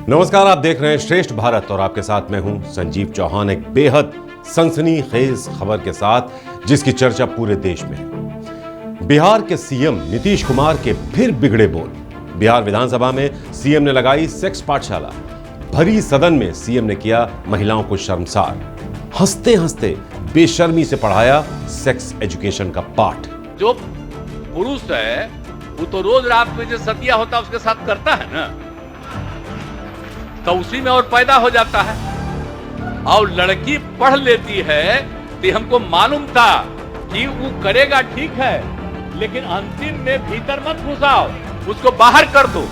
नमस्कार, आप देख रहे हैं श्रेष्ठ भारत और आपके साथ मैं हूं संजीव चौहान, एक बेहद सनसनीखेज खबर के साथ जिसकी चर्चा पूरे देश में है। बिहार के सीएम नीतीश कुमार के फिर बिगड़े बोल। बिहार विधानसभा में सीएम ने लगाई सेक्स पाठशाला। भरी सदन में सीएम ने किया महिलाओं को शर्मसार। हंसते हंसते बेशर्मी से पढ़ाया सेक्स एजुकेशन का पाठ। जो पुरुष है वो तो रोज रात में जो सतिया होता है उसके साथ करता है ना, तो उसी में और पैदा हो जाता है। और लड़की पढ़ लेती है तो हमको मालूम था कि वो करेगा, ठीक है, लेकिन अंतिम में भीतर मत घुसाओ, उसको बाहर कर दो।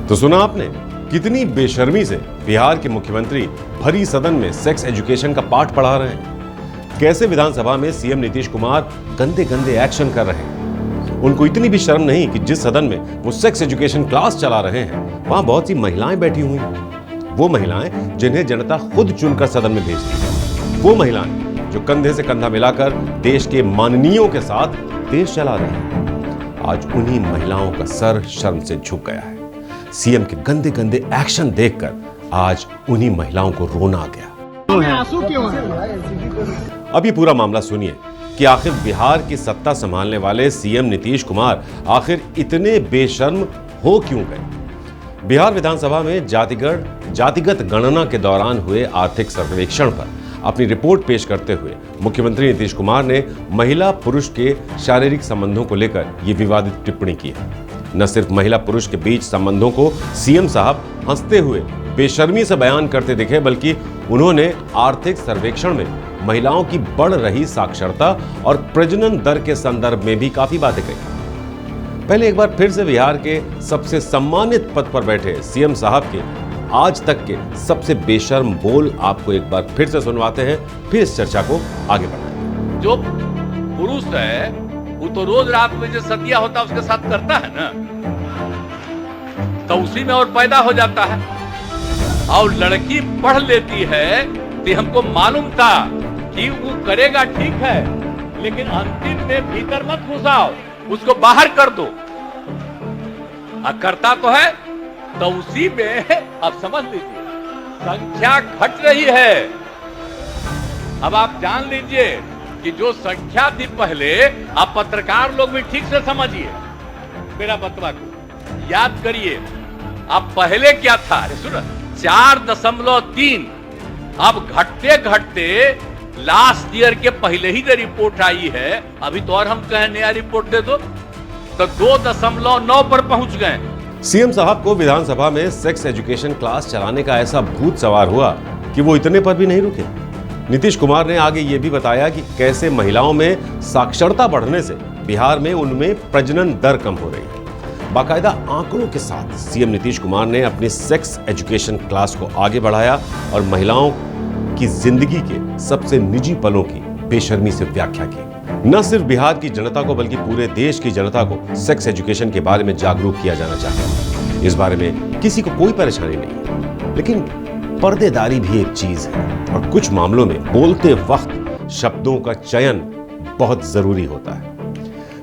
तो सुना आपने कितनी बेशर्मी से बिहार के मुख्यमंत्री भरी सदन में सेक्स एजुकेशन का पाठ पढ़ा रहे हैं। कैसे विधानसभा में सीएम नीतीश कुमार गंदे गंदे एक्शन कर रहे हैं। उनको इतनी भी शर्म नहीं कि जिस सदन में वो सेक्स एजुकेशन क्लास चला रहे हैं वहां बहुत सी महिलाएं बैठी हुई हैं। वो महिलाएं जिन्हें जनता खुद चुनकर सदन में भेजती है। वो महिलाएं जो कंधे से कंधा मिलाकर देश के माननीयों के साथ देश चला रही हैं। आज उन्हीं महिलाओं का सर शर्म से झुक गया है। सीएम के गंदे गंदे एक्शन देखकर आज उन्हीं महिलाओं को रोना आ गया। आंसू क्यों है? अब ये पूरा मामला सुनिए कि आखिर बिहार की सत्ता संभालने वाले सीएम नीतीश कुमार आखिर इतने बेशर्म हो क्यों गए। बिहार विधानसभा में जातिगत गणना के दौरान हुए आर्थिक सर्वेक्षण पर अपनी रिपोर्ट पेश करते हुए मुख्यमंत्री नीतीश कुमार ने महिला पुरुष के शारीरिक संबंधों को लेकर ये विवादित टिप्पणी की है। न सिर्फ महिला पुरुष के बीच संबंधों को सीएम साहब हंसते हुए बेशर्मी से बयान करते दिखे, बल्कि उन्होंने आर्थिक सर्वेक्षण में महिलाओं की बढ़ रही साक्षरता और प्रजनन दर के संदर्भ में भी काफी बातें कही। पहले एक बार फिर से बिहार के सबसे सम्मानित पद पर बैठे सीएम साहब के आज तक के सबसे बेशर्म बोल आपको एक बार फिर से सुनवाते हैं, फिर इस चर्चा को आगे बढ़ाएं। जो पुरुष है वो तो रोज रात में जो सतिया होता है उसके साथ करता है ना, तो उसी में और पैदा हो जाता है। और लड़की पढ़ लेती है तो हमको मालूम था कि वो करेगा, ठीक है, लेकिन अंतिम में भीतर मत घुसाओ, उसको बाहर कर दो। करता तो है, तो उसी में अब समझ लीजिए संख्या घट रही है। अब आप जान लीजिए कि जो संख्या थी पहले, आप पत्रकार लोग भी ठीक से समझिए मेरा बतवा को, याद करिए। अब पहले क्या था, अरे सुनो, 4.3, अब घटते घटते लास्ट ईयर के पहले ही जो रिपोर्ट आई है, अभी तो और हम कहें नया रिपोर्ट दे दो, तो 2.9 पर पहुंच गए। सीएम साहब को विधानसभा में सेक्स एजुकेशन क्लास चलाने का ऐसा भूत सवार हुआ कि वो इतने पर भी नहीं रुके। नीतीश कुमार ने आगे ये भी बताया कि कैसे महिलाओं में साक्षरता बढ़ने से बिहार में उनमें प्रजनन दर कम हो रही है। बाकायदा आंकड़ों के साथ सीएम नीतीश कुमार ने अपनी सेक्स एजुकेशन क्लास को आगे बढ़ाया और महिलाओं की जिंदगी के सबसे निजी पलों की बेशर्मी से व्याख्या की। न सिर्फ बिहार की जनता को बल्कि पूरे देश की जनता को सेक्स एजुकेशन के बारे में जागरूक किया जाना चाहिए। इस बारे में किसी को कोई परेशानी नहीं है, लेकिन पर्देदारी भी एक चीज है और कुछ मामलों में बोलते वक्त शब्दों का चयन बहुत जरूरी होता है।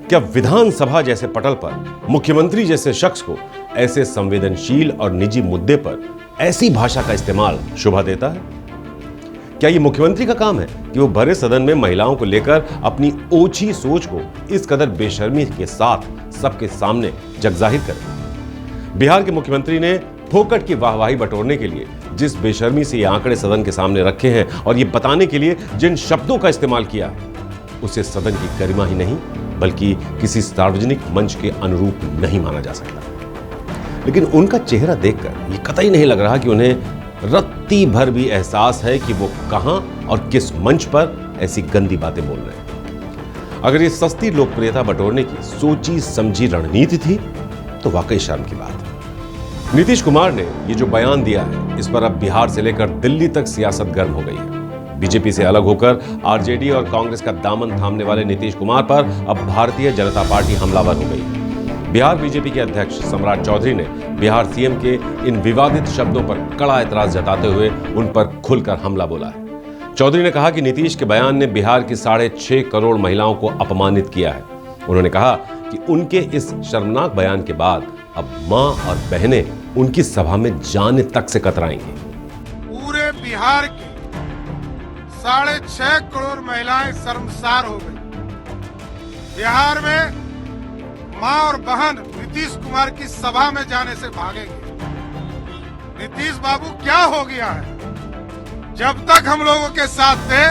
क्या विधानसभा जैसे पटल पर मुख्यमंत्री जैसे शख्स को ऐसे संवेदनशील और निजी मुद्दे पर ऐसी भाषा का इस्तेमाल शोभा देता है? क्या ये मुख्यमंत्री का काम है कि वो भरे सदन में महिलाओं को लेकर अपनी ओछी सोच को इस कदर बेशर्मी के साथ सबके सामने जगजाहिर करे? बिहार के मुख्यमंत्री ने फोकट की वाहवाही बटोरने के लिए जिस बेशर्मी से ये आंकड़े सदन के सामने रखे हैं और ये बताने के लिए जिन शब्दों का इस्तेमाल किया है, उसे सदन की गरिमा ही नहीं बल्कि किसी सार्वजनिक मंच के अनुरूप नहीं माना जा सकता। लेकिन उनका चेहरा देखकर ये कतई नहीं लग रहा कि उन्हें रत्ती भर भी एहसास है कि वो कहां और किस मंच पर ऐसी गंदी बातें बोल रहे हैं। अगर ये सस्ती लोकप्रियता बटोरने की सोची समझी रणनीति थी तो वाकई शर्म की बात है। नीतीश कुमार ने ये जो बयान दिया है, इस पर अब बिहार से लेकर दिल्ली तक सियासत गर्म हो गई है। बीजेपी से अलग होकर आरजेडी और कांग्रेस का दामन थामने वाले नीतीश कुमार पर अब भारतीय जनता पार्टी हमलावर हो गई है। बिहार बीजेपी के अध्यक्ष सम्राट चौधरी ने बिहार सीएम के इन विवादित शब्दों पर कड़ा एतराज जताते हुए उन पर खुलकर हमला बोला है। चौधरी ने कहा कि नीतीश के बयान ने बिहार की 6.5 करोड़ महिलाओं को अपमानित किया है। उन्होंने कहा कि उनके इस शर्मनाक बयान के बाद अब मां और बहनें उनकी सभा में जाने तक से कतराएंगी। पूरे बिहार की 6.5 करोड़ महिलाएं शर्मसार हो गई। बिहार में मां और बहन नीतीश कुमार की सभा में जाने से भागेंगे। नीतीश बाबू क्या हो गया है? जब तक हम लोगों के साथ थे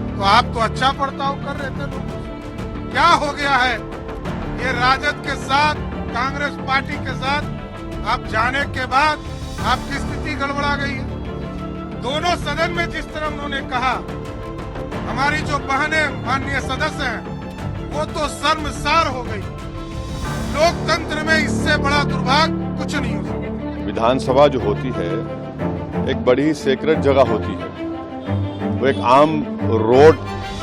तो आप तो अच्छा बर्ताव कर रहे थे लोगों से। क्या हो गया है? ये राजद के साथ, कांग्रेस पार्टी के साथ आप जाने के बाद आपकी स्थिति गड़बड़ा गई है। दोनों सदन में जिस तरह उन्होंने कहा, हमारी जो बहनें माननीय सदस्य हैं वो तो शर्मसार हो गई। लोकतंत्र में इससे बड़ा दुर्भाग्य कुछ नहीं हो सकता। विधानसभा जो होती है एक बड़ी सेक्रेट जगह होती है। वो एक आम रोड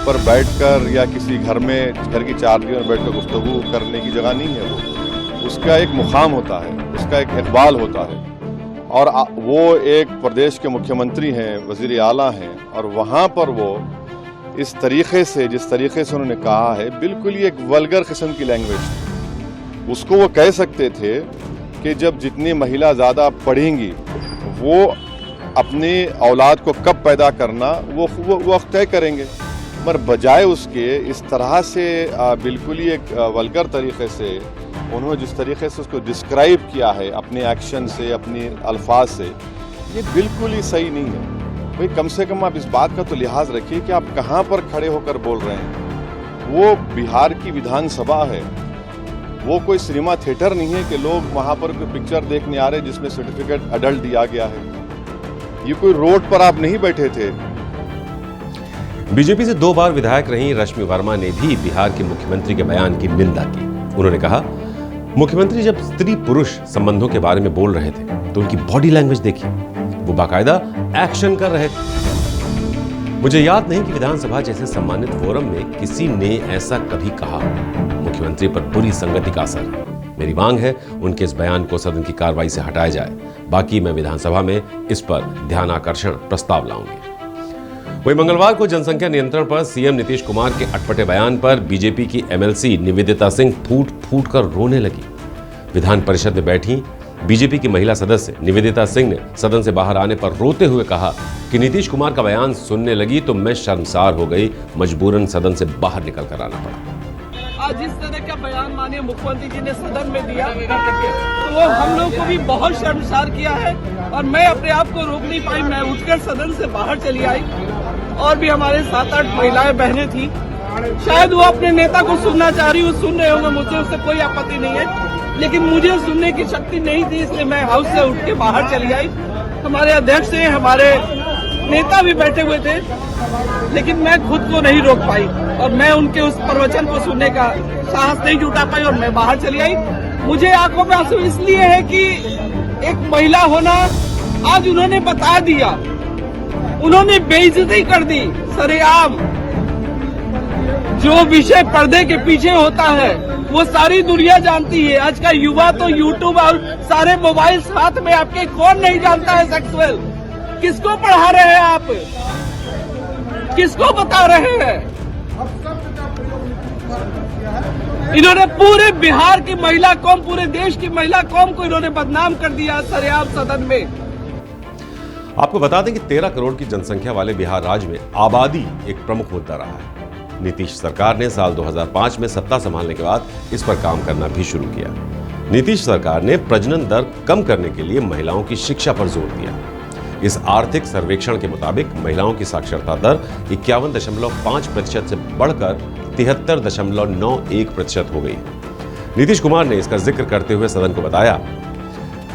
पर बैठकर या किसी घर की चारदीवारी में बैठकर गुफ्तगू करने की जगह नहीं है। वो उसका एक मुकाम होता है, उसका एक इकबाल होता है। और वो एक प्रदेश के मुख्यमंत्री हैं, वजीर आला हैं, और वहाँ पर वो इस तरीके से, जिस तरीके से उन्होंने कहा है, बिल्कुल ही एक वल्गर किस्म की लैंग्वेज थी। उसको वो कह सकते थे कि जब जितनी महिला ज़्यादा पढ़ेंगी वो अपनी औलाद को कब पैदा करना वो वक्त तय करेंगे, मगर बजाय उसके इस तरह से बिल्कुल ही एक वल्गर तरीके से उन्होंने जिस तरीके से उसको डिस्क्राइब किया है अपने एक्शन से, अपने अल्फाज से, ये बिल्कुल ही सही नहीं है। भाई कम से कम आप इस बात का तो लिहाज रखिए कि आप कहाँ पर खड़े होकर बोल रहे हैं। वो बिहार की विधानसभा है, वो कोई सिनेमा थिएटर नहीं है कि लोग वहाँ पर कोई पिक्चर देखने आ रहे हैं जिसमें सर्टिफिकेट अडल्ट दिया गया है। ये कोई रोड पर आप नहीं बैठे थे। बीजेपी से 2 बार विधायक रही रश्मि वर्मा ने भी बिहार के मुख्यमंत्री के बयान की निंदा की। उन्होंने कहा, मुख्यमंत्री जब स्त्री पुरुष संबंधों के बारे में बोल रहे थे तो उनकी बॉडी लैंग्वेज देखिए, वो बाकायदा एक्शन कर रहे थे। मुझे याद नहीं कि विधानसभा जैसे सम्मानित फोरम में किसी ने ऐसा कभी कहा। मुख्यमंत्री पर बुरी संगति का असर है। मेरी मांग है उनके इस बयान को सदन की कार्रवाई से हटाया जाए। बाकी मैं विधानसभा में इस पर ध्यान आकर्षण प्रस्ताव लाऊंगी। वहीं मंगलवार को जनसंख्या नियंत्रण पर सीएम नीतीश कुमार के अटपटे बयान पर बीजेपी की एमएलसी निवेदिता सिंह फूट फूट कर रोने लगी। विधान परिषद में बैठी बीजेपी की महिला सदस्य निवेदिता सिंह ने सदन से बाहर आने पर रोते हुए कहा कि नीतीश कुमार का बयान सुनने लगी तो मैं शर्मसार हो गई, मजबूरन सदन से बाहर निकल कर आना पड़ा। आज जिस तरह का बयान माननीय मुख्यमंत्री जी ने सदन में दिया तो वो हम लोग को भी बहुत शर्मसार किया है और मैं अपने आप को रोक नहीं पाई। मैं उठकर सदन से बाहर चली आई और भी हमारे 7-8 महिलाएं बहनें थी। शायद वो अपने नेता को सुनना चाह रही, वो सुन रहे होंगे, मुझे उससे कोई आपत्ति नहीं है, लेकिन मुझे सुनने की शक्ति नहीं थी, इसलिए मैं हाउस से उठ के बाहर चली आई। हमारे अध्यक्ष से हमारे नेता भी बैठे हुए थे, लेकिन मैं खुद को नहीं रोक पाई और मैं उनके उस प्रवचन को सुनने का साहस नहीं जुटा पाई और मैं बाहर चली आई। मुझे आंखों में आंसू इसलिए है कि एक महिला होना, आज उन्होंने बता दिया, उन्होंने बेइज्जती कर दी सरेआम। जो विषय पर्दे के पीछे होता है वो सारी दुनिया जानती है। आज का युवा तो यूट्यूब और सारे मोबाइल हाथ में आपके, कौन नहीं जानता है सेक्सुअल। किसको पढ़ा रहे हैं आप, किसको बता रहे हैं? इन्होंने पूरे बिहार की महिला कौम, पूरे देश की महिला कौम को इन्होंने बदनाम कर दिया सरेआम सदन में। आपको बता दें कि 13 करोड़ की जनसंख्या वाले बिहार राज्य में आबादी एक प्रमुख मुद्दा रहा है। नीतीश सरकार ने साल 2005 में सत्ता संभालने के बाद इस पर काम करना भी शुरू किया। नीतीश सरकार ने प्रजनन दर कम करने के लिए महिलाओं की शिक्षा पर जोर दिया। इस आर्थिक सर्वेक्षण के मुताबिक महिलाओं की साक्षरता दर 51.5% से बढ़कर 73.91% हो गई है। नीतीश कुमार ने इसका जिक्र करते हुए सदन को बताया,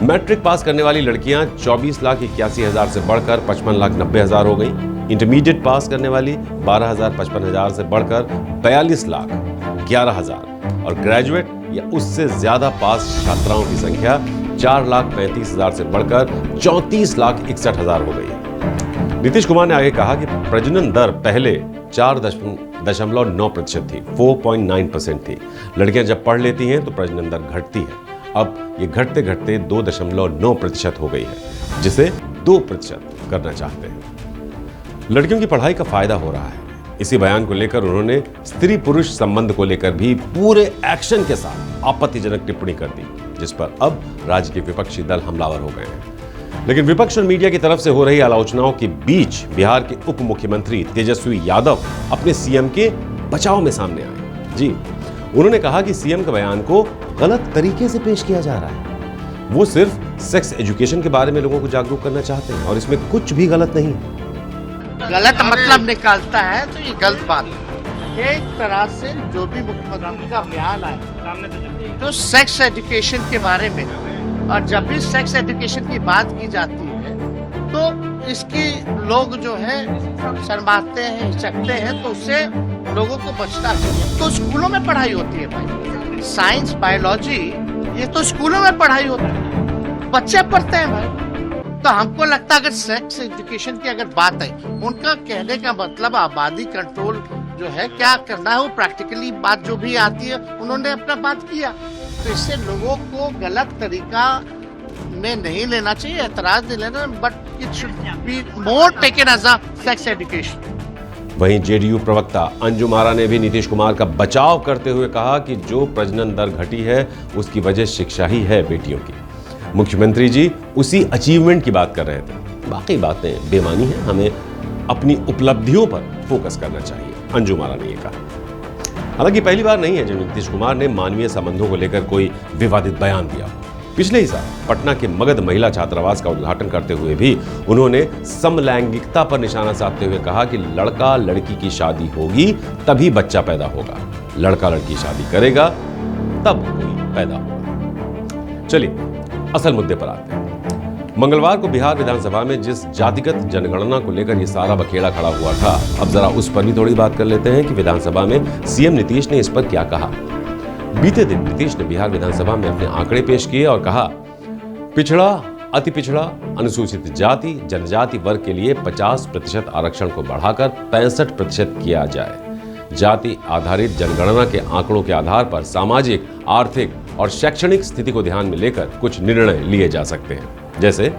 मैट्रिक पास करने वाली लड़कियां 24,81,000 से बढ़कर 55,90,000 हो गई। इंटरमीडिएट पास करने वाली 12,55,000 से बढ़कर 42,11,000 और ग्रेजुएट या उससे ज्यादा पास छात्राओं की संख्या 4,35,000 से बढ़कर 34,61,000 हो गई है। नीतीश कुमार ने आगे कहा कि प्रजनन दर पहले 4.9% थी, 4.9% थी। लड़कियां जब पढ़ लेती हैं तो प्रजनन दर घटती है। अब ये घटते घटते 2.9% हो गई है, जिसे 2% करना चाहते हैं। लड़कियों की पढ़ाई का फायदा हो रहा है। इसी बयान को लेकर उन्होंने स्त्री पुरुष संबंध को लेकर भी पूरे एक्शन के साथ आपत्तिजनक टिप्पणी कर दी, जिस पर अब राज्य के विपक्षी दल हमलावर हो गए हैं। लेकिन विपक्ष और मीडिया की तरफ से हो रही आलोचनाओं के बीच बिहार के उप मुख्यमंत्री तेजस्वी यादव अपने सीएम के बचाव में सामने आए। जी, उन्होंने कहा कि सीएम के बयान को गलत तरीके से पेश किया जा रहा है। वो सिर्फ सेक्स एजुकेशन के बारे में लोगों को जागरूक करना चाहते हैं और इसमें कुछ भी गलत नहीं है। गलत मतलब निकालता है तो ये गलत बात है। एक तरह से जो भी मुख्यमंत्री का बयान आए तो सेक्स एजुकेशन के बारे में, और जब भी सेक्स एजुकेशन की बात की जाती है तो इसकी लोग जो है शर्माते हैं, हिचकते हैं, तो उससे लोगों को बचना चाहिए। तो स्कूलों में पढ़ाई होती है भाई, साइंस बायोलॉजी ये तो स्कूलों में पढ़ाई होती है, बच्चे पढ़ते हैं भाई। तो हमको लगता है अगर सेक्स एजुकेशन की अगर बात है, उनका कहने का मतलब आबादी कंट्रोल जो है क्या करना है, वो प्रैक्टिकली बात जो भी आती है उन्होंने अपना बात किया। तो इससे लोगों को गलत तरीका में नहीं लेना चाहिए, एतराज नहीं लेना, but it should be more taken as a sex education. वहीं जेडीयू प्रवक्ता अंजुम आरा ने भी नीतीश कुमार का बचाव करते हुए कहा कि जो प्रजनन दर घटी है उसकी वजह शिक्षा ही है बेटियों की। मुख्यमंत्री जी उसी अचीवमेंट की बात कर रहे थे, बाकी बातें बेमानी हैं, हमें अपनी उपलब्धियों पर फोकस करना चाहिए, अंजुम आरा ने यह कहा। हालांकि पहली बार नहीं है जब नीतीश कुमार ने मानवीय संबंधों को लेकर कोई विवादित बयान दिया। पिछले ही साल पटना के मगध महिला छात्रावास का उद्घाटन करते हुए भी उन्होंने समलैंगिकता पर निशाना साधते हुए कहा कि लड़का लड़की की शादी होगी तभी बच्चा पैदा होगा, लड़का लड़की शादी करेगा तब कोई पैदा होगा। चलिए असल मुद्दे पर आते हैं। मंगलवार को बिहार विधानसभा में जिस जातिगत जनगणना को लेकर ये सारा बखेड़ा खड़ा हुआ था, अब जरा उस पर भी थोड़ी बात कर लेते हैं कि विधानसभा में सीएम नीतीश ने इस पर क्या कहा। बीते दिन नीतीश ने बिहार विधानसभा में अपने आंकड़े पेश किए और कहा, पिछड़ा, अति पिछड़ा, अनुसूचित जाति, जनजाति वर्ग के लिए 50% आरक्षण को बढ़ाकर 65% किया जाए। जाति आधारित जनगणना के आंकड़ों के आधार पर सामाजिक, आर्थिक और शैक्षणिक स्थिति को ध्यान में लेकर कुछ निर्णय लिए जा सकते हैं। जैसे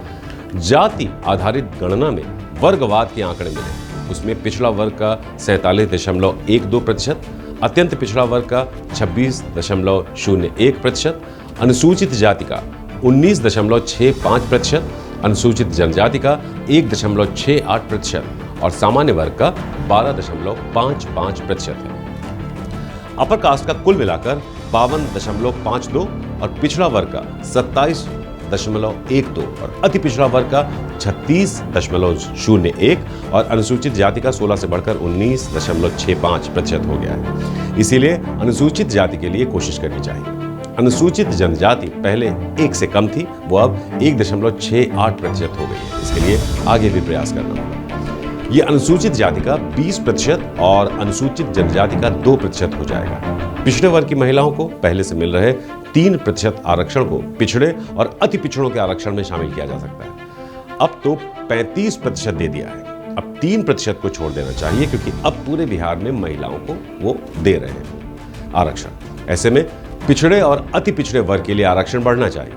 जाति आधारित गणना में वर्गवाद के आंकड़े मिले, उसमें पिछड़ा वर्ग का 47.12%, अत्यंत पिछड़ा वर्ग का 26.01%, अनुसूचित जाति का 19.65%, अनुसूचित जनजाति का 1.68% और सामान्य वर्ग का 12.55% है। अपर कास्ट का कुल मिलाकर 52.52 और पिछड़ा वर्ग का 27.12 और अति पिछड़ा वर्ग का 36.01 और अनुसूचित जाति का 16 से बढ़कर 19.65% हो गया है। इसीलिए अनुसूचित जाति के लिए कोशिश करनी चाहिए। अनुसूचित जनजाति पहले 1 से कम थी, वो अब 1.68% हो गई है। इसके लिए आगे भी प्रयास करना होगा। ये अनुसूचित जाति का 20% और अनुसूचित जनजाति का 2% हो जाएगा। पिछड़े वर्ग की महिलाओं को पहले से मिल रहे 3% आरक्षण को पिछड़े और अति पिछड़ों के आरक्षण में शामिल किया जा सकता है। अब तो 35% दे दिया है, अब 3% को छोड़ देना चाहिए, क्योंकि अब पूरे बिहार में महिलाओं को वो दे रहे हैं आरक्षण। ऐसे में पिछड़े और अति पिछड़े वर्ग के लिए आरक्षण बढ़ना चाहिए।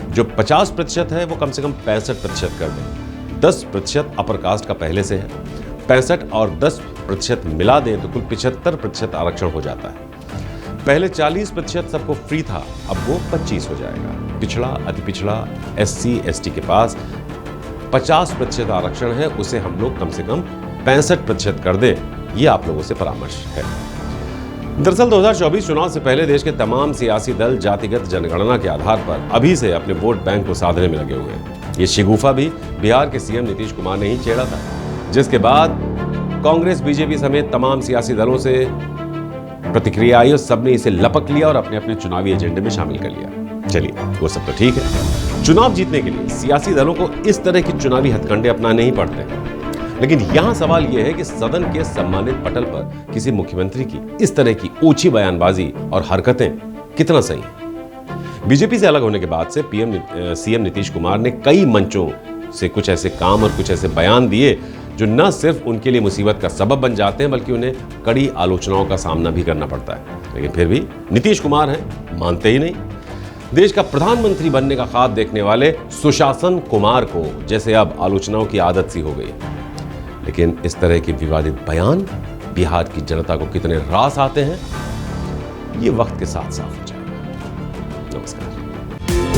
जो 50% है वो कम से कम 65% कर दें। 10% अपर कास्ट का पहले से है, 65 और 10% मिला दें तो कुल 75% आरक्षण हो जाता है। पहले 40% सबको फ्री था, अब वो 25 हो जाएगा। पिछड़ा, अति पिछड़ा, SC, ST के पास 50% आरक्षण है, उसे हम लोग कम से कम 65% कर दें। ये आप लोगों से परामर्श है। दरअसल 2024 चुनाव से पहले देश के तमाम सियासी दल जातिगत जनगणना के आधार पर अभी से अपने वोट बैंक को साधने में लगे हुए हैं। ये शिगुफा भी बिहार के सीएम नीतीश कुमार ने ही छेड़ा था, जिसके बाद कांग्रेस, बीजेपी समेत तमाम सियासी दलों से प्रतिक्रिया आई और सबने इसे लपक लिया और अपने अपने चुनावी एजेंडे में शामिल कर लिया। चलिए वो सब तो ठीक है, चुनाव जीतने के लिए सियासी दलों को इस तरह की चुनावी हथकंडे अपनाने ही पड़ते हैं। लेकिन यहां सवाल यह है कि सदन के सम्मानित पटल पर किसी मुख्यमंत्री की इस तरह की ओछी बयानबाजी और हरकतें कितना सही हैं। बीजेपी से अलग होने के बाद से सीएम नीतीश कुमार ने कई मंचों से कुछ ऐसे काम और कुछ ऐसे बयान दिए जो न सिर्फ उनके लिए मुसीबत का सबब बन जाते हैं, बल्कि उन्हें कड़ी आलोचनाओं का सामना भी करना पड़ता है। लेकिन फिर भी नीतीश कुमार हैं, मानते ही नहीं। देश का प्रधानमंत्री बनने का ख्वाब देखने वाले सुशासन कुमार को जैसे अब आलोचनाओं की आदत सी हो गई। लेकिन इस तरह के विवादित बयान बिहार की जनता को कितने रास आते हैं, ये वक्त के साथ साफ हो जाएगा। नमस्कार।